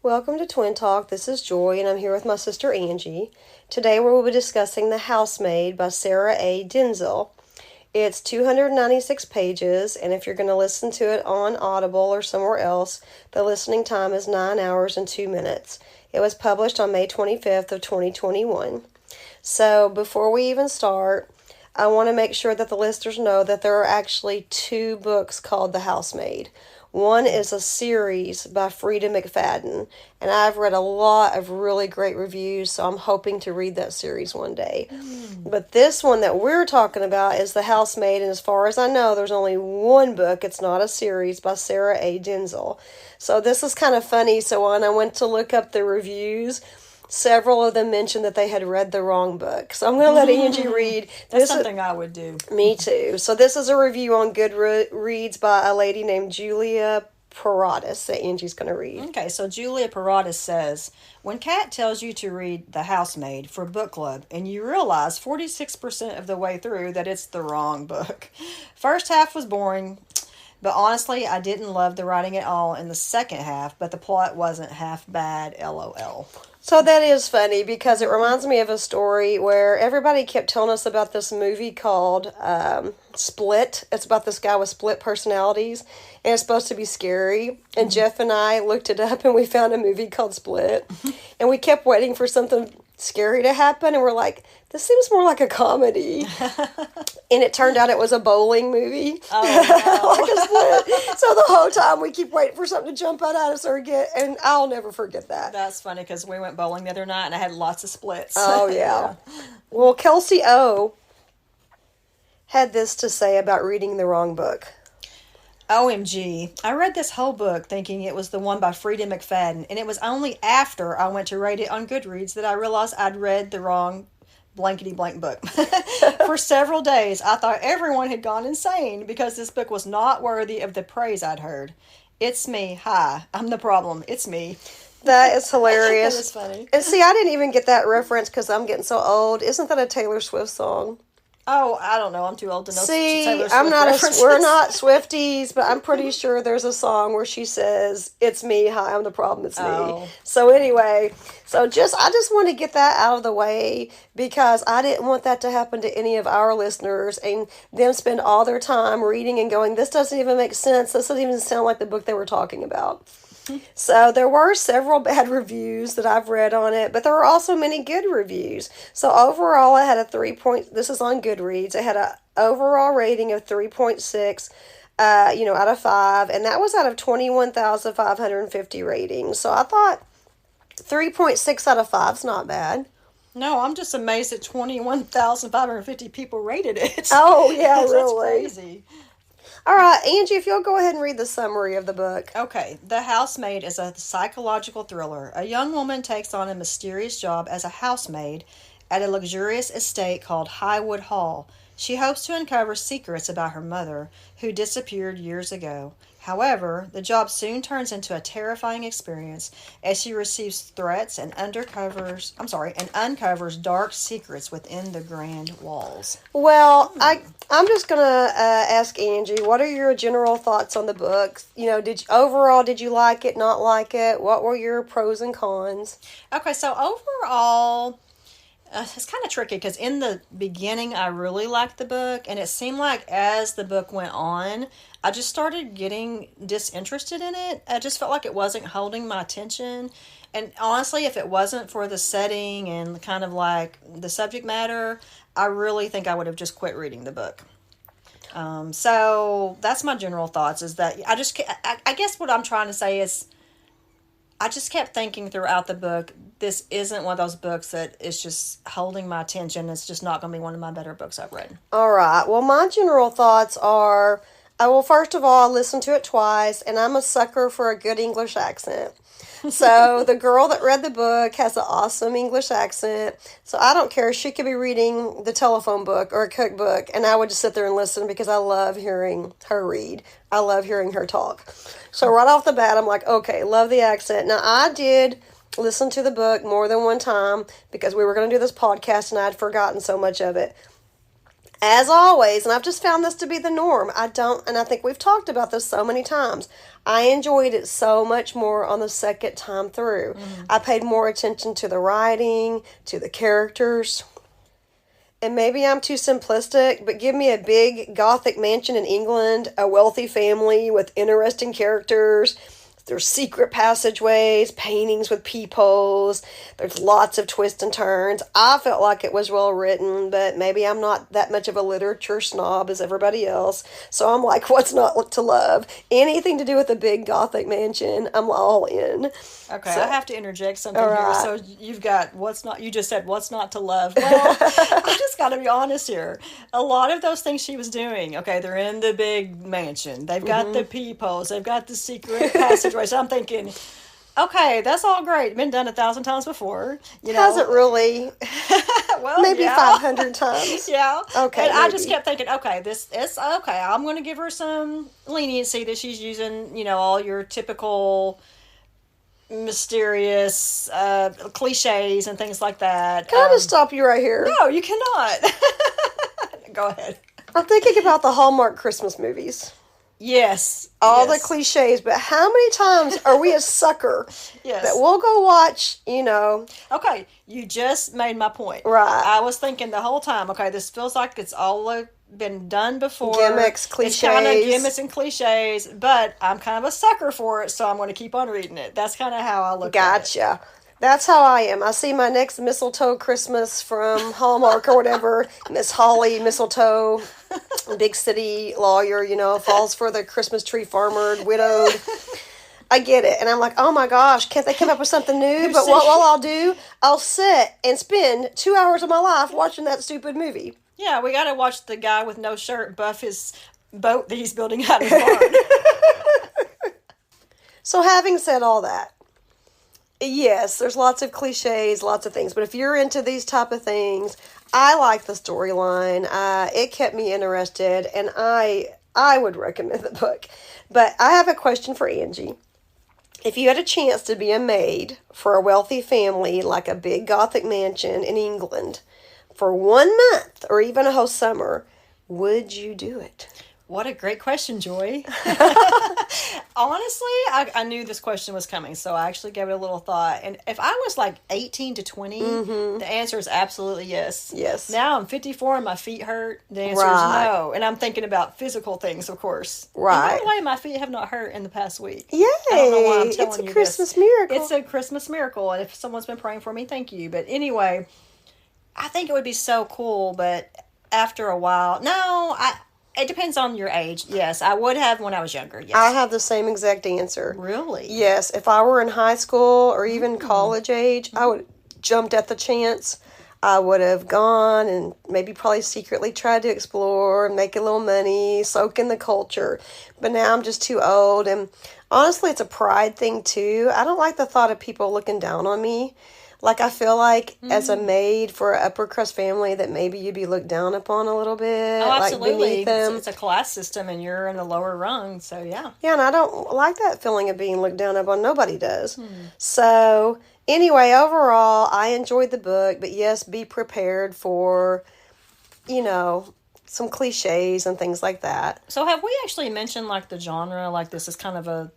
welcome to Twin Talk. This is Joy, and I'm here with my sister Angie. Today we will be discussing The Housemaid by Sarah A. Denzil. It's 296 pages, and if you're going to listen to it on Audible or somewhere else, the listening time is 9 hours and 2 minutes. It was published on May 25th of 2021. So before we even start, I want to make sure that the listeners know that there are actually two books called The Housemaid. One is a series by Frida McFadden, and I've read a lot of really great reviews, so I'm hoping to read that series one day. But this one that we're talking about is The Housemaid, and as far as I know, there's only one book. It's not a series, by Sarah A. Denzil. So this is kind of funny. So when I went to look up the reviews, several of them mentioned that they had read the wrong book. So I'm going to let Angie read. That's something I would do. Me too. So this is a review on Goodreads by a lady named Julia Paratus that Angie's going to read. Okay, so Julia Paratus says, when Kat tells you to read The Housemaid for book club and you realize 46% of the way through that it's the wrong book. First half was boring, but honestly, I didn't love the writing at all in the second half, but the plot wasn't half bad, LOL. So that is funny because it reminds me of a story where everybody kept telling us about this movie called Split. It's about this guy with split personalities, and it's supposed to be scary. And Jeff and I looked it up, and we found a movie called Split. And we kept waiting for something scary to happen, and we're like, this seems more like a comedy. And it turned out it was a bowling movie. Oh, wow. Like a Split. So the whole time we keep waiting for something to jump out at us or get, and I'll never forget that. That's funny because we went bowling the other night and I had lots of splits. Oh, yeah. Well, Kelsey O. had this to say about reading the wrong book. OMG. I read this whole book thinking it was the one by Frida McFadden, and it was only after I went to rate it on Goodreads that I realized I'd read the wrong blankety-blank book. For several days, I thought everyone had gone insane because this book was not worthy of the praise I'd heard. It's me. Hi. I'm the problem. It's me. That is hilarious. That is funny. And see, I didn't even get that reference because I'm getting so old. Isn't that a Taylor Swift song? Oh, I don't know. I'm too old to know. See, Taylor Swift I'm not references. we're not Swifties, but I'm pretty sure there's a song where she says, "It's me, hi, I'm the problem, it's me." Oh. So anyway, I just want to get that out of the way because I didn't want that to happen to any of our listeners and them spend all their time reading and going, this doesn't even make sense. This doesn't even sound like the book they were talking about. So there were several bad reviews that I've read on it, but there were also many good reviews. So overall, I had a this is on Goodreads. It had an overall rating of 3.6, out of 5, and that was out of 21,550 ratings. So I thought 3.6 out of 5 is not bad. No, I'm just amazed that 21,550 people rated it. Oh, yeah, really. That's crazy. All right, Angie, if you'll go ahead and read the summary of the book. Okay, The Housemaid is a psychological thriller. A young woman takes on a mysterious job as a housemaid at a luxurious estate called Highwood Hall. She hopes to uncover secrets about her mother, who disappeared years ago. However, the job soon turns into a terrifying experience as she receives threats and uncovers dark secrets within the grand walls. Well, I'm just gonna ask Angie, what are your general thoughts on the book? Did you like it, not like it? What were your pros and cons? Okay, so overall, it's kind of tricky because in the beginning I really liked the book, and it seemed like as the book went on, I just started getting disinterested in it. I just felt like it wasn't holding my attention. And honestly, if it wasn't for the setting and kind of like the subject matter, I really think I would have just quit reading the book. So that's my general thoughts, is that I guess what I'm trying to say is I just kept thinking throughout the book, this isn't one of those books that is just holding my attention. It's just not going to be one of my better books I've read. All right. Well, my general thoughts are, first of all, I listened to it twice, and I'm a sucker for a good English accent. So the girl that read the book has an awesome English accent. So I don't care. She could be reading the telephone book or a cookbook, and I would just sit there and listen because I love hearing her read. I love hearing her talk. So right off the bat, I'm like, okay, love the accent. Now, I did listen to the book more than one time because we were going to do this podcast, and I had forgotten so much of it. As always, and I've just found this to be the norm. And I think we've talked about this so many times. I enjoyed it so much more on the second time through. I paid more attention to the writing, to the characters. And maybe I'm too simplistic, but give me a big gothic mansion in England, a wealthy family with interesting characters. There's secret passageways, paintings with peepholes. There's lots of twists and turns. I felt like it was well written, but maybe I'm not that much of a literature snob as everybody else. So I'm like, what's not to love? Anything to do with a big gothic mansion, I'm all in. Okay, So, I have to interject something all here. right. So you've got you just said what's not to love. Well, I just got to be honest here. A lot of those things she was doing, okay, they're in the big mansion. They've got the peepholes. They've got the secret passageways. I'm thinking, okay, that's all great. Been done 1,000 times before. You know, Hasn't really. well, Maybe yeah. 500 times. Yeah. Okay, And I just maybe. kept thinking, okay, it's okay. I'm going to give her some leniency that she's using, all your typical mysterious cliches and things like that. Can I just stop you right here? No, you cannot. Go ahead. I'm thinking about the Hallmark Christmas movies. Yes. All yes. the cliches, but how many times are we a sucker Yes. that we'll go watch, Okay, you just made my point. Right. I was thinking the whole time, okay, this feels like it's all been done before. Gimmicks, It's kind of cliches. gimmicks and cliches, but I'm kind of a sucker for it, so I'm going to keep on reading it. That's kind of how I look at it. Gotcha. That's how I am. I see my next mistletoe Christmas from Hallmark or whatever. Miss Holly Mistletoe, big city lawyer, falls for the Christmas tree farmer, widowed. I get it. And I'm like, oh my gosh, can't they come up with something new? But what I'll do, I'll sit and spend 2 hours of my life watching that stupid movie. Yeah, we got to watch the guy with no shirt buff his boat that he's building out of his barn. So having said all that, yes, there's lots of cliches, lots of things. But if you're into these type of things, I like the storyline. It kept me interested, and I would recommend the book. But I have a question for Angie. If you had a chance to be a maid for a wealthy family, like a big gothic mansion in England, for 1 month or even a whole summer, would you do it? What a great question, Joy. Honestly, I knew this question was coming, so I actually gave it a little thought. And if I was like 18 to 20, the answer is absolutely yes. Yes. Now I'm 54 and my feet hurt. The answer Right. is no. And I'm thinking about physical things, of course. Right. And by the way, my feet have not hurt in the past week. Yay! I don't know why I'm telling It's a you Christmas this. miracle. It's a Christmas miracle. And if someone's been praying for me, thank you. But anyway, I think it would be so cool, but after a while, it depends on your age. Yes, I would have when I was younger. Yes. I have the same exact answer. Really? Yes, if I were in high school or even college age, I would have jumped at the chance. I would have gone and maybe probably secretly tried to explore, make a little money, soak in the culture. But now I'm just too old, and honestly, it's a pride thing too. I don't like the thought of people looking down on me. Like, I feel like as a maid for an upper crust family that maybe you'd be looked down upon a little bit. Oh, like absolutely. beneath them. It's a class system, and you're in the lower rung, so yeah. Yeah, and I don't like that feeling of being looked down upon. Nobody does. So, anyway, overall, I enjoyed the book. But yes, be prepared for, some cliches and things like that. So have we actually mentioned like the genre? Like this is kind of a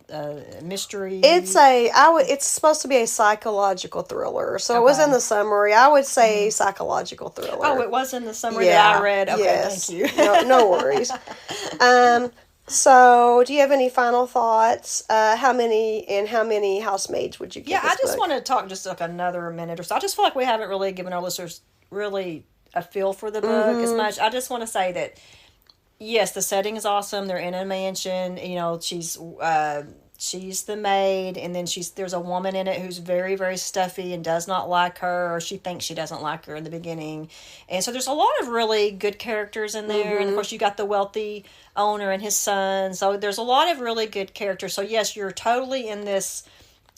mystery. It's supposed to be a psychological thriller. So it was Okay. in the summary. I would say psychological thriller. Oh, it was in the summary that I read. Okay, yes. thank you. No worries. So, do you have any final thoughts? How many housemaids would you give Yeah, this I just book? want to talk just like another minute or so. I just feel like we haven't really given our listeners really a feel for the book as much. I just want to say that yes, the setting is awesome. They're in a mansion. She's the maid, and then there's a woman in it who's very, very stuffy and does not like her, or she thinks she doesn't like her in the beginning. And so there's a lot of really good characters in there. And of course, you got the wealthy owner and his son. So there's a lot of really good characters. So yes, you're totally in this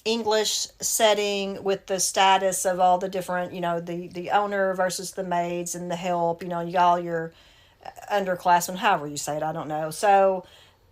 English setting with the status of all the different, the owner versus the maids and the help. You got all your underclassmen, however you say it, I don't know. So,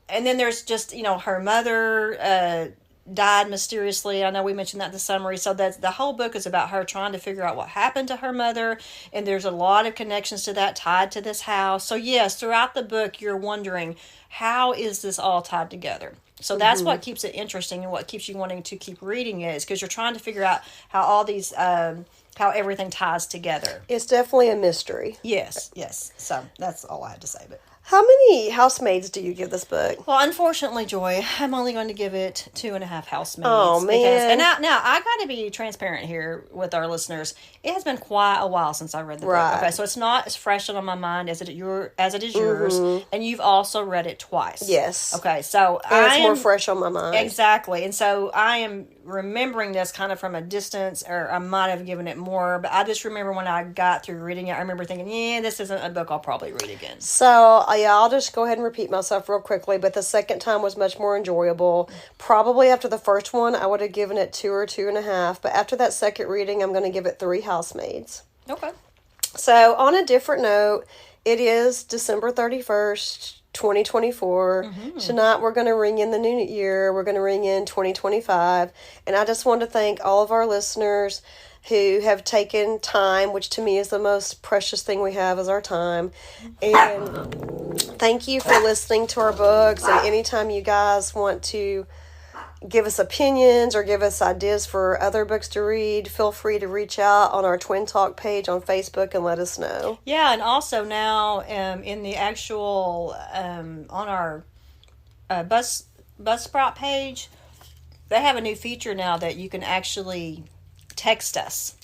and then there's just, her mother died mysteriously. I know we mentioned that in the summary. So that the whole book is about her trying to figure out what happened to her mother, and there's a lot of connections to that tied to this house. So yes, throughout the book, you're wondering, how is this all tied together? So that's what keeps it interesting and what keeps you wanting to keep reading it, is because you're trying to figure out how all these how everything ties together. It's definitely a mystery. Yes. So that's all I had to say. But how many housemaids do you give this book? well, unfortunately, Joy, I'm only going to give it 2.5 housemaids. Oh, man. And now I got to be transparent here with our listeners. It has been quite a while since I read the book. Okay, so it's not as fresh on my mind as it is yours, and you've also read it twice. Yes. Okay, so it's more fresh on my mind. Exactly, and so I am remembering this kind of from a distance, or I might have given it more, but I just remember when I got through reading it, I remember thinking, yeah, this isn't a book I'll probably read again. So, yeah, I'll just go ahead and repeat myself real quickly, but the second time was much more enjoyable. Probably after the first one, I would have given it 2 or 2.5, but after that second reading, I'm going to give it 3 housemaids. Okay. So, on a different note, it is December 31st, 2024. Tonight we're going to ring in the new year. We're going to ring in 2025. And I just want to thank all of our listeners who have taken time, which to me is the most precious thing we have, is our time. And thank you for listening to our books. And anytime you guys want to give us opinions or give us ideas for other books to read, feel free to reach out on our Twin Talk page on Facebook and let us know. Yeah, and also now in the actual on our Buzzsprout page, they have a new feature now that you can actually text us.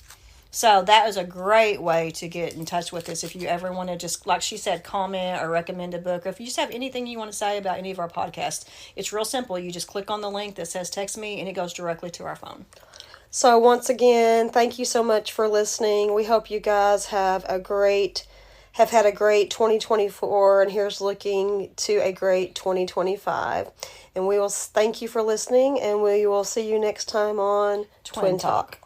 So that is a great way to get in touch with us if you ever want to just, like she said, comment or recommend a book, or if you just have anything you want to say about any of our podcasts. It's real simple. You just click on the link that says text me, and it goes directly to our phone. So once again, thank you so much for listening. We hope you guys have had a great 2024, and here's looking to a great 2025. And we will thank you for listening, and we will see you next time on Twin Talk.